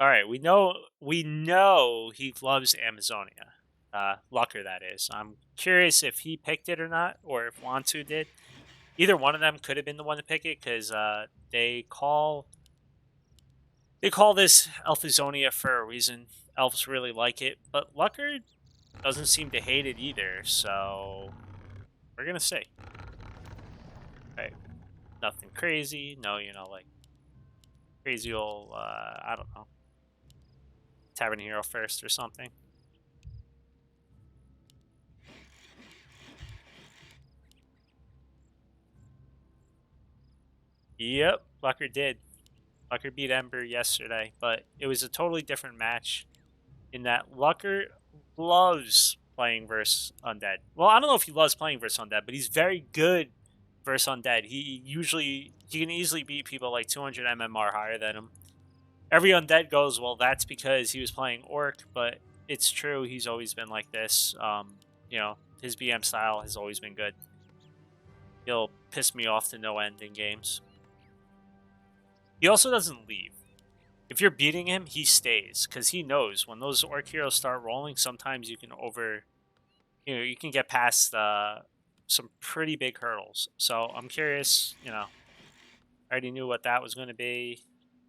All right, we know he loves Amazonia. Lucker, that is. I'm curious if he picked it or not, or if Wantu did. Either one of them could have been the one to pick it because they call this Elphazonia for a reason. Elves really like it, but Lucker doesn't seem to hate it either. So we're gonna see. Right, nothing crazy. No, like crazy old I don't know, Tavern Hero first or something. Yep, Lucker did. Lucker beat Ember yesterday, but it was a totally different match in that Lucker loves playing versus Undead. Well, I don't know if he loves playing versus Undead, but he's very good versus Undead. He can easily beat people like 200 MMR higher than him. Every Undead goes, well, that's because he was playing Orc, but it's true. He's always been like this. His BM style has always been good. He'll piss me off to no end in games. He also doesn't leave. If you're beating him, he stays because he knows when those Orc heroes start rolling, sometimes you can you can get past some pretty big hurdles. So I'm curious, I already knew what that was going to be.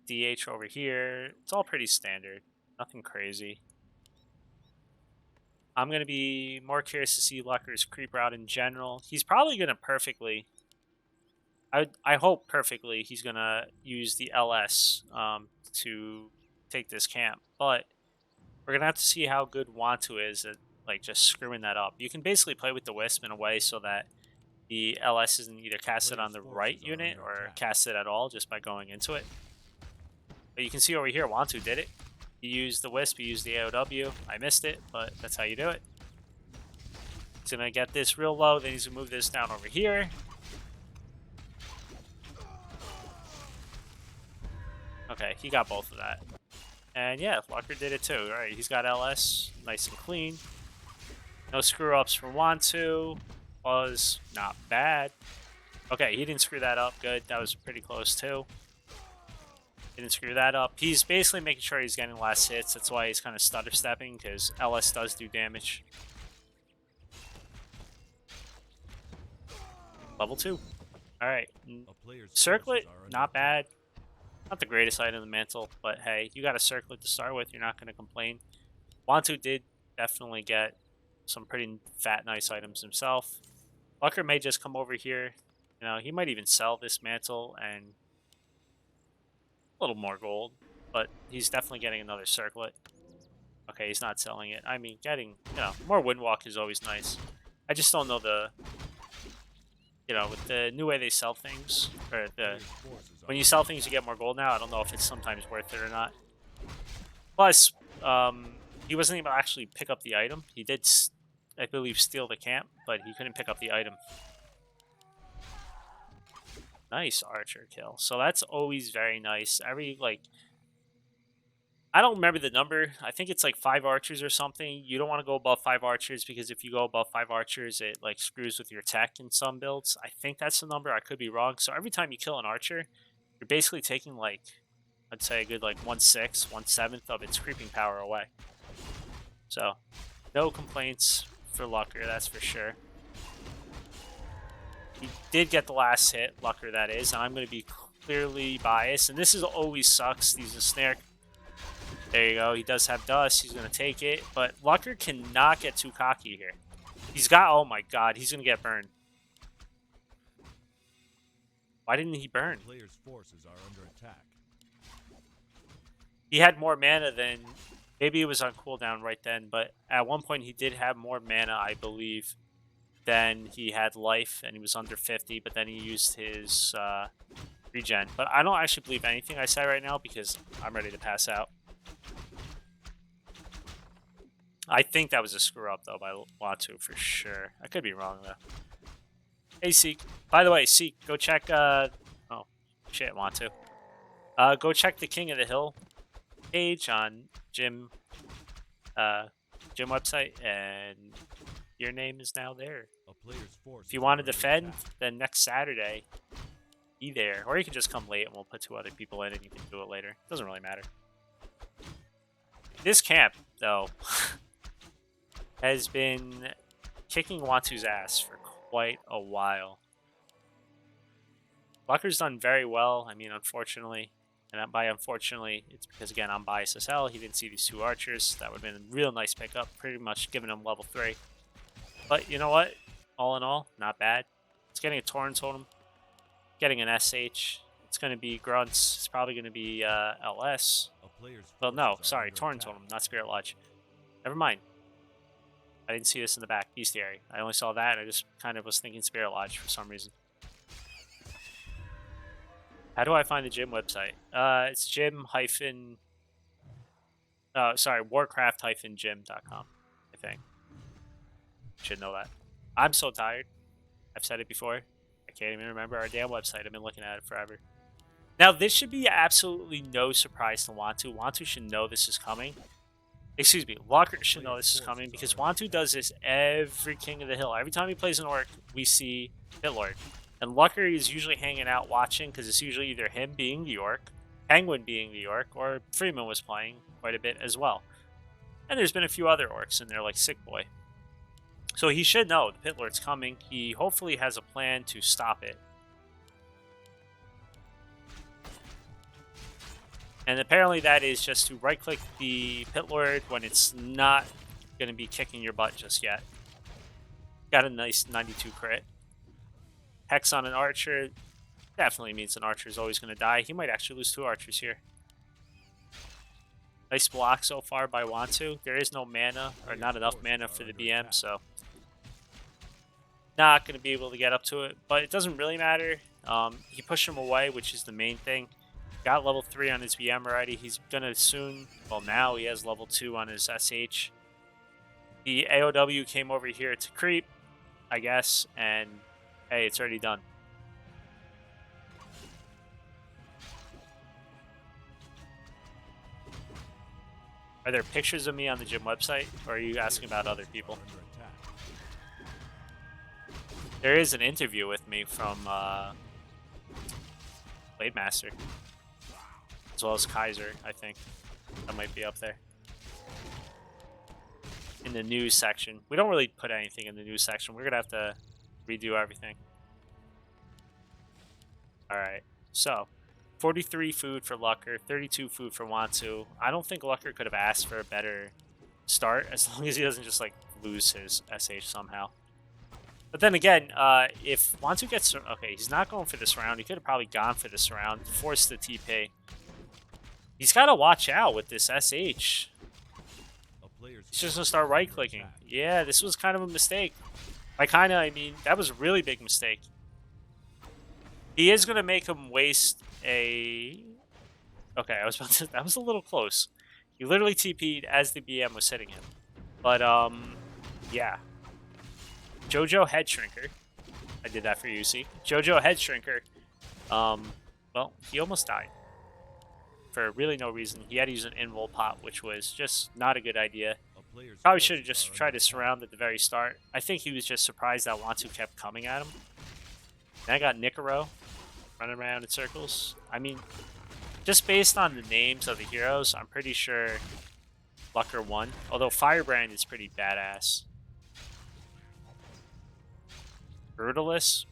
DH over here. It's all pretty standard. Nothing crazy. I'm going to be more curious to see Lucker's creep route in general. He's probably going to perfectly... I hope perfectly he's going to use the LS to take this camp. But we're going to have to see how good Wontu is at just screwing that up. You can basically play with the Wisp in a way so that the LS isn't either casted on the right unit or casted at all just by going into it. But you can see over here, Wontu did it. He used the Wisp, he used the AOW. I missed it, but that's how you do it. He's going to get this real low, then he's going to move this down over here. Okay, he got both of that. And yeah, Lucker did it too. Alright, he's got LS, nice and clean. No screw-ups for Wontu. Was not bad. Okay, he didn't screw that up. Good, that was pretty close too. Didn't screw that up. He's basically making sure he's getting last hits. That's why he's kind of stutter stepping, because LS does do damage. Level 2. Alright. Circlet, not bad. Not the greatest item in the mantle, but hey, you got a circlet to start with. You're not going to complain. Wontu did definitely get some pretty fat, nice items himself. Lucker may just come over here. He might even sell this mantle and a little more gold, but he's definitely getting another circlet. Okay, he's not selling it. I mean, getting, more Windwalk is always nice. I just don't know with the new way they sell things, or when you sell things, you get more gold now. I don't know if it's sometimes worth it or not. Plus, he wasn't able to actually pick up the item. He did, I believe, steal the camp, but he couldn't pick up the item. Nice archer kill. So that's always very nice. I don't remember the number. I think it's like 5 archers or something. You don't want to go above 5 archers because if you go above 5 archers, it screws with your tech in some builds. I think that's the number. I could be wrong. So every time you kill an archer, you're basically taking I'd say a good 1/6, 1/7 of its creeping power away. So no complaints for Lucker, that's for sure. He did get the last hit, Lucker that is, and I'm going to be clearly biased. And this always sucks. He's a snare. There you go. He does have dust. He's going to take it. But Lucker cannot get too cocky here. He's got... Oh my god. He's going to get burned. Why didn't he burn? Player's forces are under attack. He had more mana than... Maybe it was on cooldown right then. But at one point he did have more mana, I believe, than he had life. And he was under 50. But then he used his regen. But I don't actually believe anything I say right now because I'm ready to pass out. I think that was a screw-up, though, by Wontu, for sure. I could be wrong, though. Hey, Seek. By the way, Seek, go check... Oh, shit, Wontu. Go check the King of the Hill page on Jim website, and your name is now there. If you want to defend, then next Saturday, be there. Or you can just come late, and we'll put 2 other people in, and you can do it later. Doesn't really matter. This camp, though, has been kicking Wontu's ass for quite a while. Lucker's done very well. I mean, unfortunately, and by unfortunately, it's because, again, I'm biased as hell. He didn't see these 2 archers. That would have been a real nice pickup, pretty much giving him level 3. But you know what? All in all, not bad. It's getting a Torrent Totem, getting an SH. It's going to be Grunts. It's probably going to be LS. Well, no, sorry, Torrent Totem, not Spirit Lodge. Never mind. I didn't see this in the back. Bestiary. I only saw that, and I just kind of was thinking Spirit Lodge for some reason. How do I find the gym website? It's warcraft-gym.com, I think. Should know that. I'm so tired. I've said it before. I can't even remember our damn website. I've been looking at it forever. Now, this should be absolutely no surprise to Wontu. Wontu should know this is coming. Excuse me, Locker should know this is coming because Wontu does this every King of the Hill. Every time he plays an Orc, we see Pitlord. And Lucker is usually hanging out watching because it's usually either him being the Orc, Penguin being the Orc, or Freeman was playing quite a bit as well. And there's been a few other Orcs in there like Sick Boy. So he should know the Pitlord's coming. He hopefully has a plan to stop it. And apparently that is just to right-click the Pitlord when it's not going to be kicking your butt just yet. Got a nice 92 crit. Hex on an archer definitely means an archer is always going to die. He might actually lose 2 archers here. Nice block so far by Wontu. There is no mana, or not enough mana for the BM, so not going to be able to get up to it. But it doesn't really matter. He pushed him away, which is the main thing. Got level 3 on his BM already. He's going to soon, well now he has level 2 on his SH. The AOW came over here to creep, I guess, and hey, it's already done. Are there pictures of me on the gym website, or are you asking about other people? There is an interview with me from Blade Master, as well as Kaiser, I think. That might be up there. In the news section. We don't really put anything in the news section. We're going to have to redo everything. Alright, so 43 food for Lucker, 32 food for Wontu. I don't think Lucker could have asked for a better start, as long as he doesn't just like lose his SH somehow. But then again, if Wontu gets... Okay, he's not going for this round. He could have probably gone for this round, forced the TP. He's got to watch out with this SH. He's just going to start right-clicking. Yeah, this was kind of a mistake. I mean, that was a really big mistake. He is going to make him waste a... Okay, I was about to... That was a little close. He literally TP'd as the BM was hitting him. But, yeah. Jojo Head Shrinker. I did that for you, see? Jojo Head Shrinker. Well, he almost died. For really no reason. He had to use an invul pot, which was just not a good idea. Probably should have just tried to surround at the very start. I think he was just surprised that Wontu kept coming at him. Then I got Nicaro running around in circles. I mean, just based on the names of the heroes, I'm pretty sure Lucker won. Although Firebrand is pretty badass. Brutalis?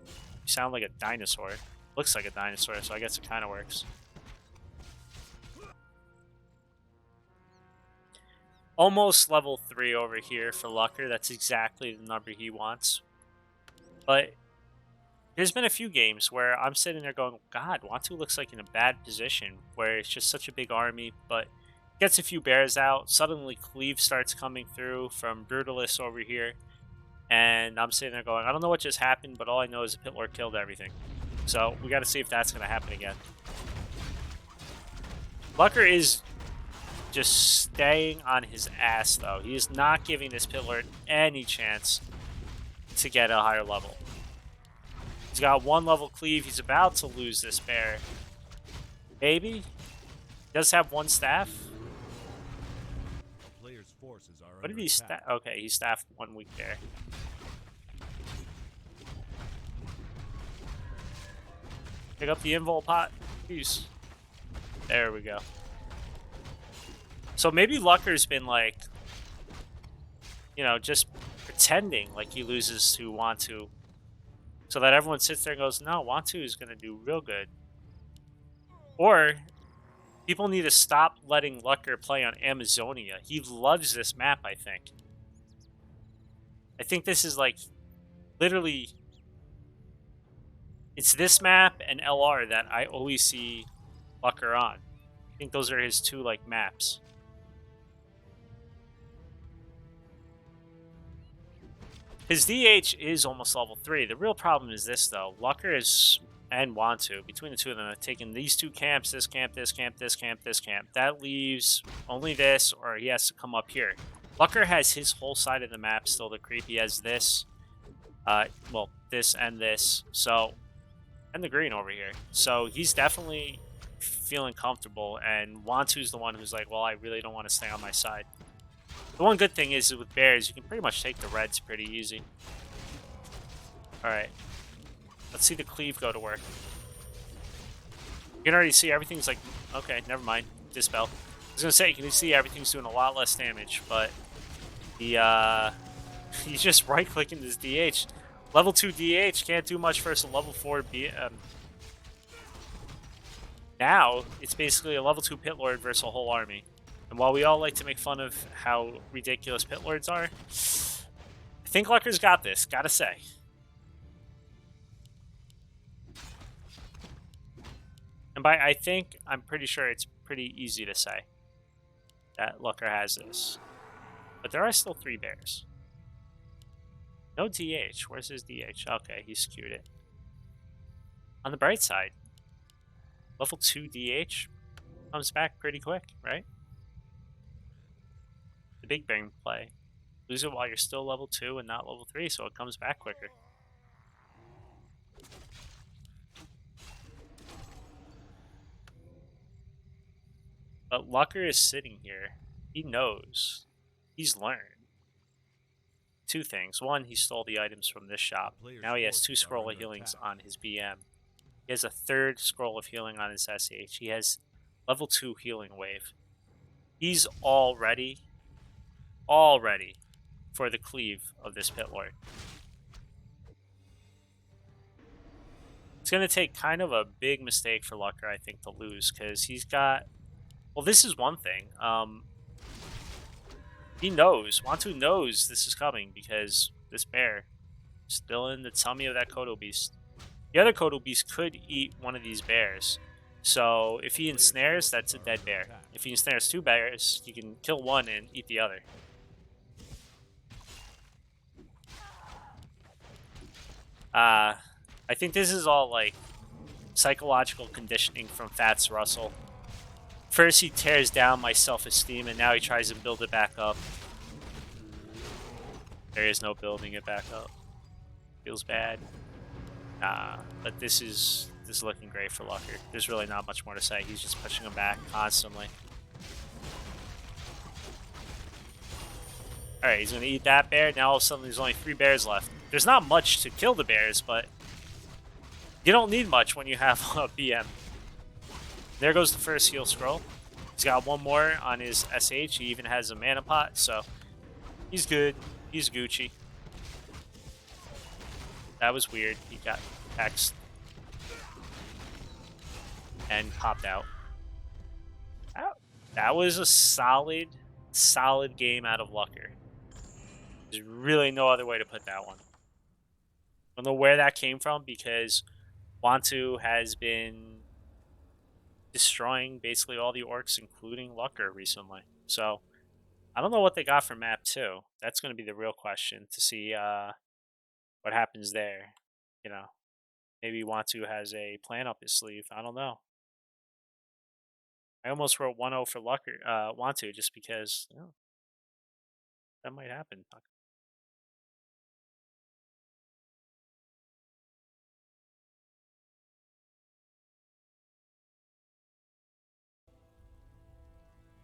You sound like a dinosaur. Looks like a dinosaur, so I guess it kind of works. Almost level 3 over here for Lucker. That's exactly the number he wants. But there's been a few games where I'm sitting there going, God, Wontu looks like in a bad position, where it's just such a big army, but gets a few bears out. Suddenly Cleave starts coming through from Brutalis over here. And I'm sitting there going, I don't know what just happened, but all I know is the Pitlord killed everything. So we got to see if that's going to happen again. Lucker is just staying on his ass, though. He is not giving this Pitlord any chance to get a higher level. He's got 1 level cleave. He's about to lose this bear. Maybe. He does have 1 staff. What did he staff? Okay, he staffed 1 weak bear. Pick up the invul pot. Peace. There we go. So maybe Lucker's been like, you know, just pretending like he loses to Wontu, so that everyone sits there and goes, no, Wontu is going to do real good. Or people need to stop letting Lucker play on Amazonia. He loves this map, I think. I think this is like literally, it's this map and LR that I always see Lucker on. I think those are his two like maps. His DH is almost level 3. The real problem is this, though. Lucker is, and Wontu, between the two of them, have taken these two camps, this camp, this camp, this camp, this camp. That leaves only this, or he has to come up here. Lucker has his whole side of the map still to creep. He has this, well, this and this, so, and the green over here. So he's definitely feeling comfortable, and Wantu's the one who's like, well, I really don't want to stay on my side. The one good thing is with bears, you can pretty much take the reds pretty easy. Alright. Let's see the cleave go to work. You can already see everything's like... Okay, never mind. Dispel. I was going to say, you can see everything's doing a lot less damage, but... He's just right-clicking this DH. Level 2 DH can't do much versus a level 4 Now, it's basically a level 2 Pit Lord versus a whole army. And while we all like to make fun of how ridiculous Pit Lords are, I think Lucker's got this, gotta say. And by I think, I'm pretty sure it's pretty easy to say that Lucker has this. But there are still 3 bears. No DH. Where's his DH? Okay, he skewed it. On the bright side, level 2 DH comes back pretty quick, right? The big bang play. Lose it while you're still level 2 and not level 3, so it comes back quicker. But Lucker is sitting here. He knows. He's learned 2 things. One, he stole the items from this shop. Now he has 2 scroll of healings on his BM. He has a 3rd scroll of healing on his SH. He has level 2 healing wave. He's all ready for the cleave of this Pit Lord. It's going to take kind of a big mistake for Lucker, I think, to lose, because he's got... Well, this is one thing. He knows. Wontu knows this is coming, because this bear is still in the tummy of that Kodo Beast. The other Kodo Beast could eat one of these bears. So if he ensnares, that's a dead bear. If he ensnares 2 bears, he can kill one and eat the other. I think this is all like psychological conditioning from Fats Russell. First he tears down my self-esteem and now he tries to build it back up. There is no building it back up. Feels bad. But this is looking great for Lucker. There's really not much more to say. He's just pushing him back constantly. Alright, he's going to eat that bear. Now all of a sudden there's only 3 bears left. There's not much to kill the bears, but you don't need much when you have a BM. There goes the first heal scroll. He's got 1 more on his SH. He even has a mana pot, so he's good. He's Gucci. That was weird. He got X'd and popped out. That was a solid game out of Lucker. There's really no other way to put that one. I don't know where that came from, because Wontu has been destroying basically all the orcs, including Lucker, recently. So I don't know what they got for map 2. That's going to be the real question, to see what happens there. You know, maybe Wontu has a plan up his sleeve. I don't know. I almost wrote 1-0 for Lucker, Wontu, just because, you know, that might happen.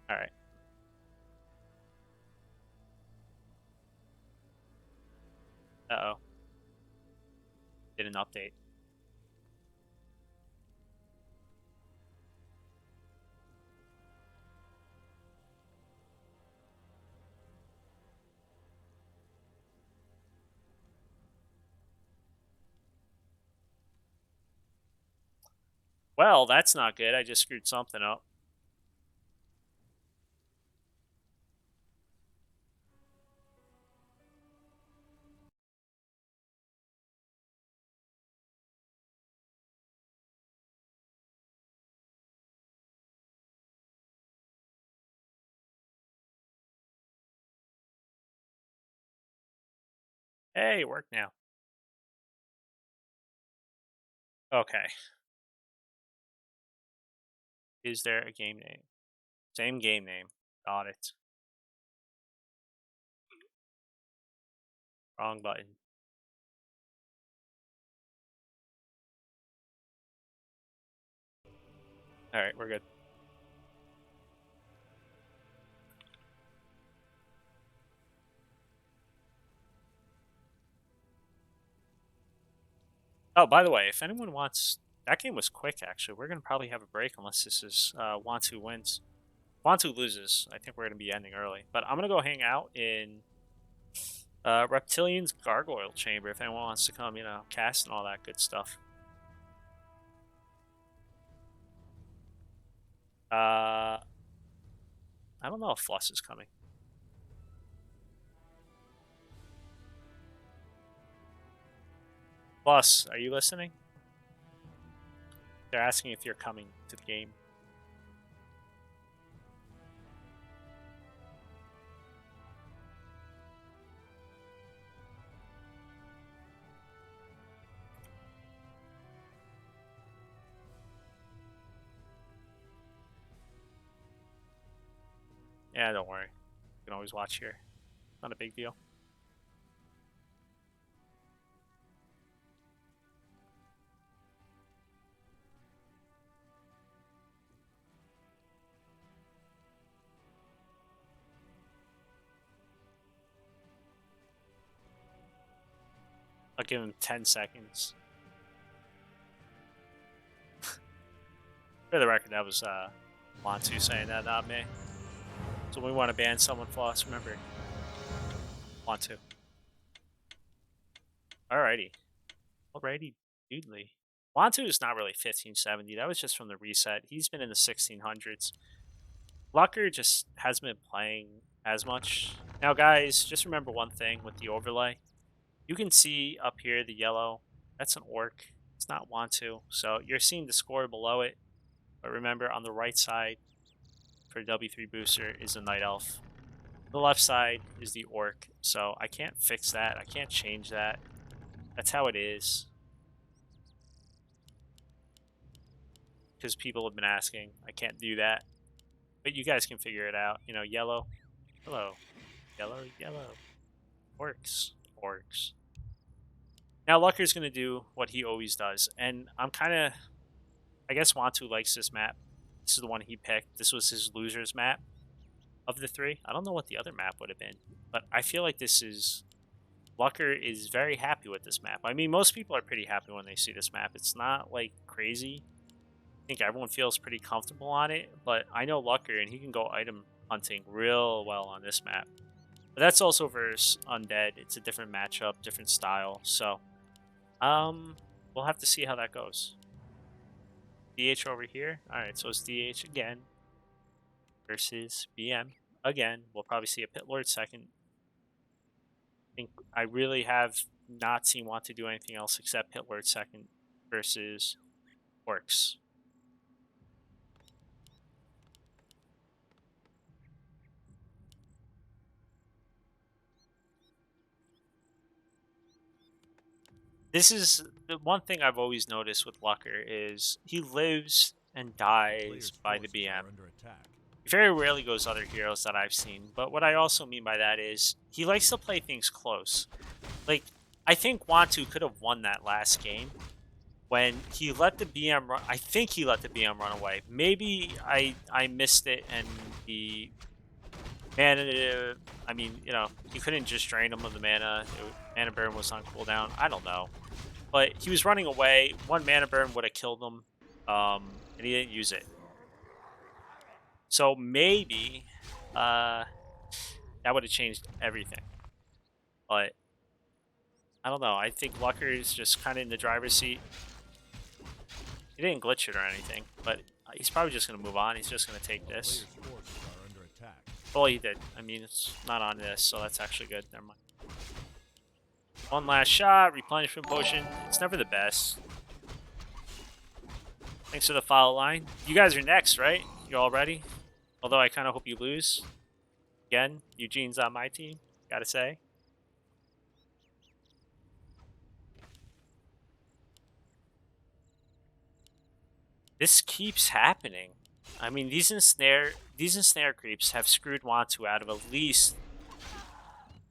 All right. Uh-oh. Did an update. Well, that's not good. I just screwed something up. Hey, it worked now. Okay. Is there a game name? Same game name. Got it. Wrong button. All right, we're good. Oh, by the way, if anyone wants, that game was quick. Actually, we're gonna probably have a break unless this is Wontu wins. Wontu loses. I think we're gonna be ending early. But I'm gonna go hang out in Reptilian's Gargoyle Chamber if anyone wants to come. Cast and all that good stuff. I don't know if Floss is coming. Floss, are you listening? They're asking if you're coming to the game. Yeah, don't worry. You can always watch here. Not a big deal. I'll give him 10 seconds. For the record, that was Wontu saying that, not me. So we want to ban someone, Floss, remember. Wontu. Alrighty. Alrighty, dudely. Wontu is not really 1570. That was just from the reset. He's been in the 1600s. Lucker just hasn't been playing as much. Now, guys, just remember one thing with the overlay. You can see up here the yellow. That's an orc. It's not Wontu. So you're seeing the score below it. But remember, on the right side for W3 booster is a Night Elf. The left side is the orc. So I can't fix that. I can't change that. That's how it is. Because people have been asking. I can't do that. But you guys can figure it out. Yellow. Hello. Yellow, yellow. Orcs. Orcs. Now Lucker's going to do what he always does. And I'm kind of... I guess Wontu likes this map. This is the one he picked. This was his loser's map of the three. I don't know what the other map would have been. But I feel like this is... Lucker is very happy with this map. I mean, most people are pretty happy when they see this map. It's not, like, crazy. I think everyone feels pretty comfortable on it. But I know Lucker, and he can go item hunting real well on this map. But that's also versus Undead. It's a different matchup, different style. So, we'll have to see how that goes. DH over here. Alright, so it's DH again versus BM again. We'll probably see a Pit Lord second. I think I really have not seen Want to do anything else except Pit Lord second versus Orcs. This is the one thing I've always noticed with Lucker is he lives and dies by the BM. He very rarely goes other heroes that I've seen, but what I also mean by that is he likes to play things close. Like, I think Wontu could have won that last game when he let the BM run. I think he let the BM run away. Maybe I missed it and the mana, I mean, he couldn't just drain him of the mana. Mana burn was on cooldown. I don't know. But he was running away. One mana burn would have killed him, and he didn't use it. So maybe that would have changed everything. But I don't know. I think Lucker is just kind of in the driver's seat. He didn't glitch it or anything, but he's probably just going to move on. He's just going to take A this. player's forces are under attack. Well, he did. I mean, it's not on this, so that's actually good. Never mind. One last shot, replenishment potion. It's never the best. Thanks for the follow line. You guys are next, right? You all ready? Although I kind of hope you lose. Again, Eugene's on my team, gotta say. This keeps happening. I mean, these ensnare creeps have screwed Wontu out of at least.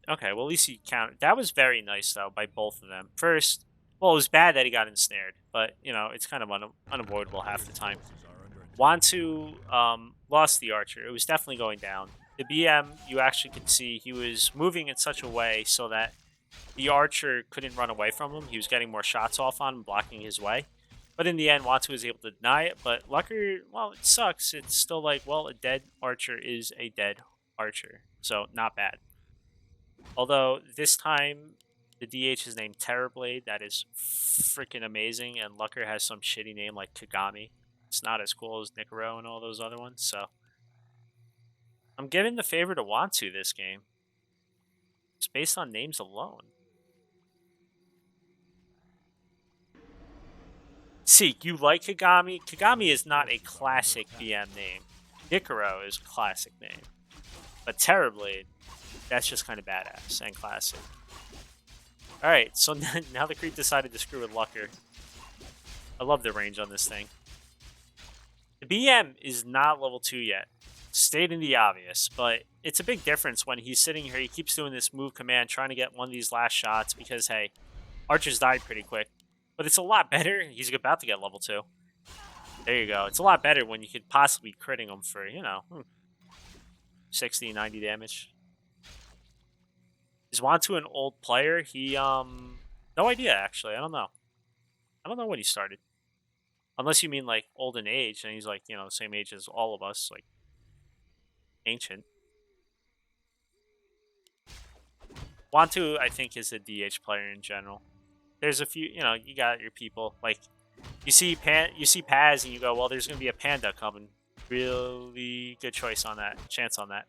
Okay, well, at least he counted. That was very nice, though, by both of them. First, well, it was bad that he got ensnared, but, you know, it's kind of unavoidable half the time. Wontu lost the archer. It was definitely going down. The BM, you actually could see he was moving in such a way so that the archer couldn't run away from him. He was getting more shots off on him, blocking his way. But in the end, Wontu was able to deny it. But Lucker, well, it sucks. It's still like, well, a dead archer is a dead archer. So, not bad. Although, this time, the DH is named Terrorblade. That is freaking amazing. And Lucker has some shitty name like Kagami. It's not as cool as Nicaro and all those other ones. So, I'm giving the favor to Wontu this game. It's based on names alone. Seek, you like Kagami? Kagami is not a classic BM name. Nicaro is a classic name. But Terrorblade, that's just kind of badass and classic. Alright, so now the creep decided to screw with Lucker. I love the range on this thing. The BM is not level 2 yet. Stating the obvious, but it's a big difference when he's sitting here. He keeps doing this move command, trying to get one of these last shots because, hey, archers died pretty quick. But it's a lot better. He's about to get level 2. There you go. It's a lot better when you could possibly critting him for, you know, 60, 90 damage. Is Wontu an old player? He, no idea, actually. I don't know. I don't know when he started. Unless you mean, like, old in age, and he's, like, you know, the same age as all of us, like, ancient. Wontu, I think, is a DH player in general. There's a few, you know, you got your people. Like, you see Paz, and you go, well, there's going to be a Panda coming. Really good choice on that, chance on that.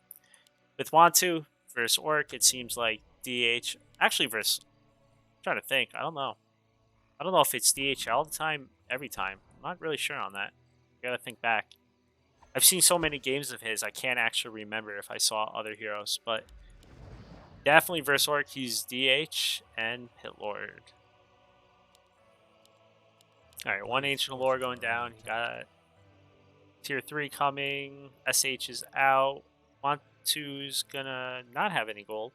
With Wontu versus Orc, it seems like DH. Actually, versus. I'm trying to think. I don't know. I don't know if it's DH all the time, every time. I'm not really sure on that. I gotta think back. I've seen so many games of his, I can't actually remember if I saw other heroes, but definitely versus Orc, he's DH and Pit Lord. Alright, one Ancient Lore going down. You got Tier 3 coming. SH is out. Wontu's gonna not have any gold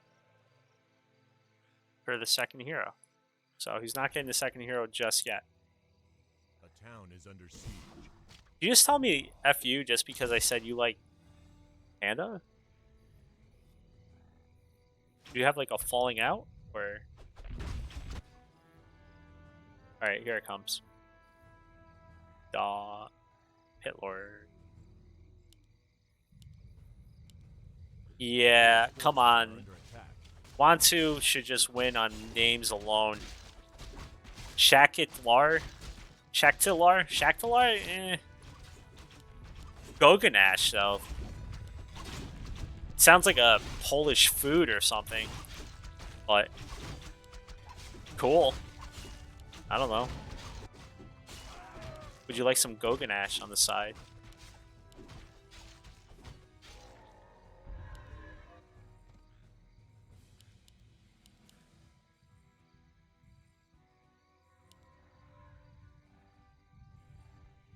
for the second hero. So he's not getting the second hero just yet. A town is under siege. You just tell me F you just because I said you like Panda? Do you have like a falling out? Or. Alright, here it comes. Pit Lord. Yeah, come on. Wontu should just win on names alone. Shaktilar? Eh. Goganash, though. Sounds like a Polish food or something. But cool. I don't know. Would you like some Goganash on the side?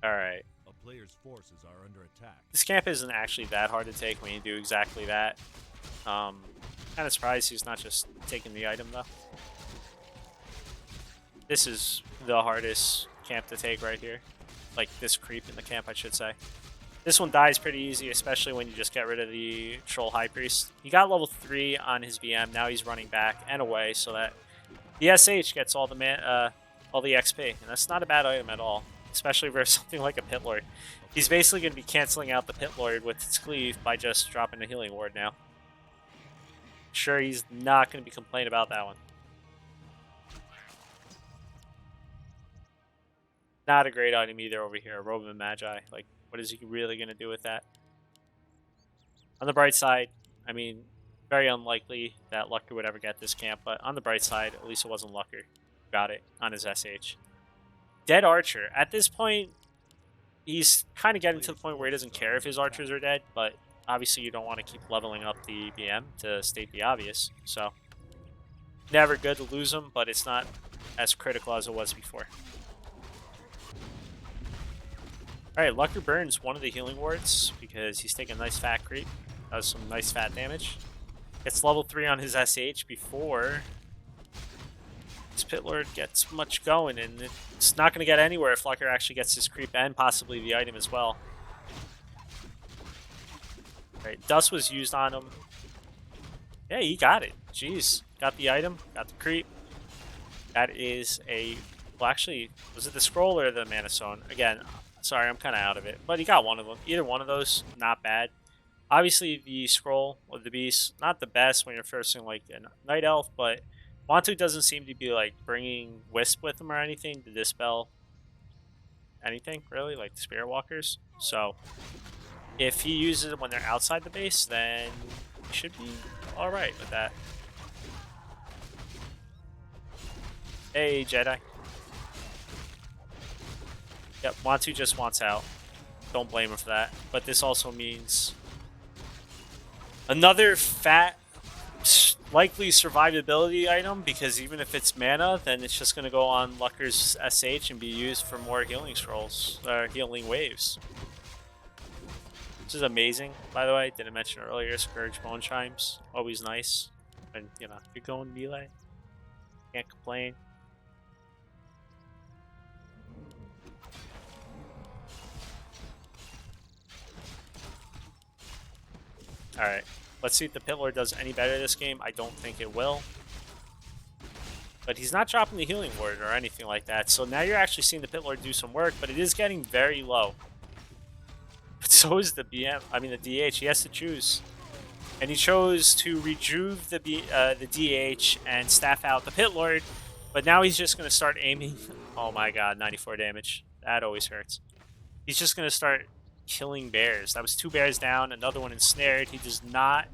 Alright. A player's forces are under attack. This camp isn't actually that hard to take when you do exactly that. Kind of surprised he's not just taking the item, though. This is the hardest camp to take right here. Like, this creep in the camp, I should say. This one dies pretty easy, especially when you just get rid of the Troll High Priest. He got level 3 on his BM, now he's running back and away so that the SH gets all the XP, and that's not a bad item at all. Especially versus something like a Pit Lord. He's basically going to be canceling out the Pit Lord with its cleave by just dropping a healing ward now. Sure, he's not going to be complaining about that one. Not a great item either over here. Robe of Magi. Like, what is he really going to do with that? On the bright side, I mean, very unlikely that Lucker would ever get this camp, but on the bright side, at least it wasn't Lucker who got it on his SH. Dead Archer. At this point, he's kind of getting to the point where he doesn't care if his archers are dead, but obviously you don't want to keep leveling up the BM to state the obvious. So, never good to lose him, but it's not as critical as it was before. Alright, Lucker burns one of the healing wards because he's taking a nice fat creep. Does some nice fat damage. Gets level 3 on his SH before this Pit Lord gets much going, and it's not going to get anywhere if Lucker actually gets his creep and possibly the item as well. Alright, Dust was used on him. Yeah, he got it. Jeez. Got the item, got the creep. That is a... Well, actually, was it the scroll or the Mana Stone? Again, sorry, I'm kind of out of it. But he got one of them. Either one of those, not bad. Obviously, the scroll or the beast, not the best when you're facing like a Night Elf, but Wontu doesn't seem to be like bringing Wisp with him or anything to dispel anything, really, like the Spirit Walkers. So, if he uses it when they're outside the base, then he should be alright with that. Hey, Jedi. Yep, Wontu just wants out. Don't blame him for that. But this also means another fat, likely survivability item, because even if it's mana, then it's just going to go on Lucker's SH and be used for more healing scrolls, or healing waves. This is amazing, by the way. Didn't mention earlier, Scourge Bone Chimes. Always nice. And, you know, you're going melee. Can't complain. Alright, let's see if the Pit Lord does any better this game. I don't think it will. But he's not dropping the healing ward or anything like that. So now you're actually seeing the Pit Lord do some work, but it is getting very low. But so is the BM. I mean the DH. He has to choose. And he chose to rejuve the DH and staff out the Pit Lord. But now he's just going to start aiming. Oh my god, 94 damage. That always hurts. He's just going to start killing bears. That was 2 bears down, another one ensnared. He does not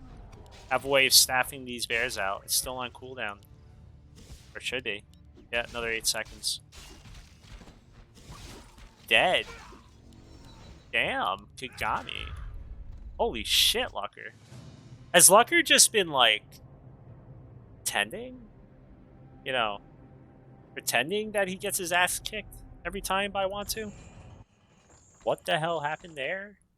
have a way of staffing these bears out. It's still on cooldown. Or it should be. Yeah, another 8 seconds. Dead. Damn, Kagami. Holy shit, Lucker. Has Lucker just been, like, pretending? You know, pretending that he gets his ass kicked every time by Wontu? What the hell happened there?